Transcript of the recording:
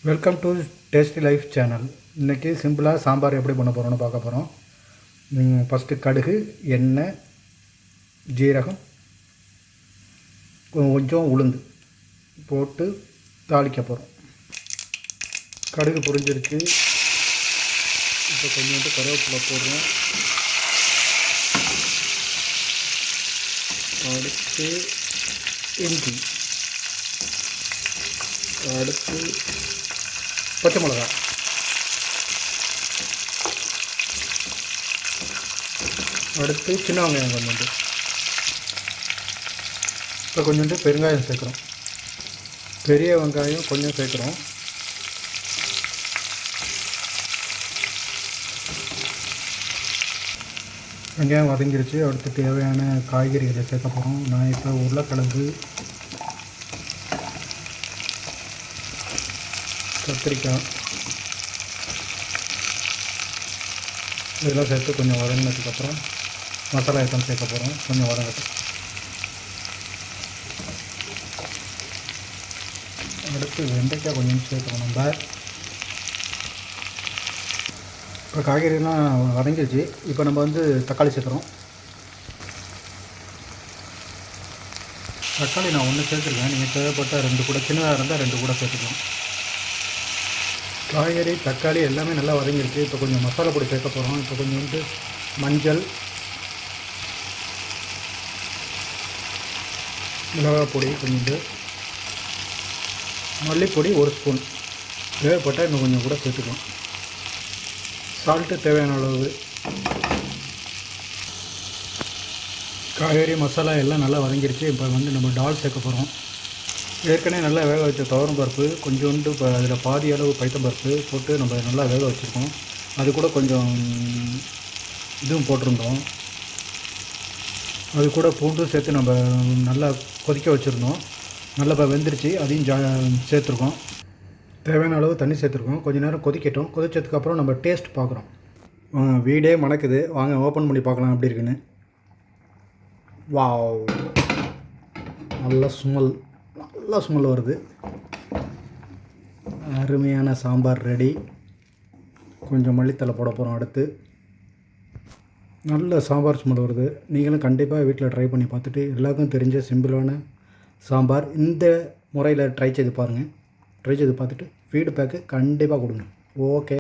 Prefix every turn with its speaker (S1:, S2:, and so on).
S1: Welcome to tasty life channel. இன்றைக்கி சிம்பிளாக சாம்பார் எப்படி பண்ண போகிறோன்னு பார்க்க போகிறோம். ஃபஸ்ட்டு கடுகு, எண்ணெய், ஜீரகம், கொஞ்சம் உளுந்து போட்டு தாளிக்க போகிறோம். கடுகு பொரிஞ்சிருச்சு. இப்போ கொஞ்சோண்டு கருவேப்பிலை போடுறோம். அடுத்து இஞ்சி, அடுத்து பச்சை மிளகா, அடுத்து சின்ன வெங்காயம் கொஞ்சோண்டு, இப்போ கொஞ்சோண்டு பெருங்காயம் சேர்க்குறோம். பெரிய வெங்காயம் கொஞ்சம் சேர்க்குறோம். வெங்காயம் வதங்கிருச்சு. அடுத்து தேவையான காய்கறிகளை சேர்க்க போகிறோம். நான் இப்போ உருளைக்கிழங்கு, கத்திரிக்காய் இதெல்லாம் சேர்த்து கொஞ்சம் வதங்கினதுக்கப்புறம் மசாலா ஐட்டம் சேர்க்க போகிறோம். கொஞ்சம் வதங்கட்டும். அடுத்து வெண்டைக்காய் கொஞ்சம் சேர்க்குறோம். நம்ம இப்போ காய்கறிலாம் வதங்கிடுச்சு. இப்போ நம்ம தக்காளி சேர்க்குறோம். தக்காளி நான் ஒன்று சேர்த்துருக்கேன். நீங்கள் தேவைப்பட்ட 2 கூட, சின்னதாக இருந்தால் 2 கூட சேர்த்துக்கலாம். காய்கறி, தக்காளி எல்லாமே நல்லா வதங்கிடுச்சு. இப்போ கொஞ்சம் மசாலா பொடி சேர்க்க போகிறோம். இப்போ கொஞ்சம் மஞ்சள், மிளகாய் பொடி கொஞ்சம், மல்லிப்பொடி 1 ஸ்பூன், தேவைப்பட்டால் இன்னும் கொஞ்சம் கூட சேர்த்துக்கலாம். சால்ட்டு தேவையான அளவு. காய்கறி, மசாலா எல்லாம் நல்லா வதங்கிடுச்சு. இப்போ நம்ம டால் சேர்க்க போகிறோம். ஏற்கனவே நல்லா வேக வச்ச துவரம் பருப்பு கொஞ்சோண்டு, இப்போ அதில் பாதி அளவு பைத்தம் பருப்பு போட்டு நம்ம நல்லா வேக வச்சுருக்கோம். அது கூட கொஞ்சம் இதுவும் போட்டிருந்தோம். அது கூட பூண்டும் சேர்த்து நம்ம நல்லா கொதிக்க வச்சுருந்தோம். நல்லா இப்போ வெந்துருச்சு. அதையும் சேர்த்துருக்கோம். தேவையான அளவு தண்ணி சேர்த்துருக்கோம். கொஞ்சம் நேரம் கொதிக்கட்டும். கொதிச்சதுக்கப்புறம் நம்ம டேஸ்ட் பார்க்குறோம். வீடே மணக்குது. வாங்க ஓப்பன் பண்ணி பார்க்கலாம் எப்படி இருக்குன்னு. வாவ், நல்ல ஸ்மெல் வருது. அருமையான சாம்பார் ரெடி. கொஞ்சம் மல்லித்தலை போட போகிறோம். அடுத்து நல்ல சாம்பார் ஸ்மெல் வருது. நீங்களும் கண்டிப்பாக வீட்டில் ட்ரை பண்ணி பார்த்துட்டு எல்லாருக்கும் தெரிஞ்ச சிம்பிளான சாம்பார் இந்த முறையில் ட்ரை செய்து பாருங்கள். ட்ரை செய்து பார்த்துட்டு ஃபீட்பேக்கு கண்டிப்பாக கொடுங்க. ஓகே.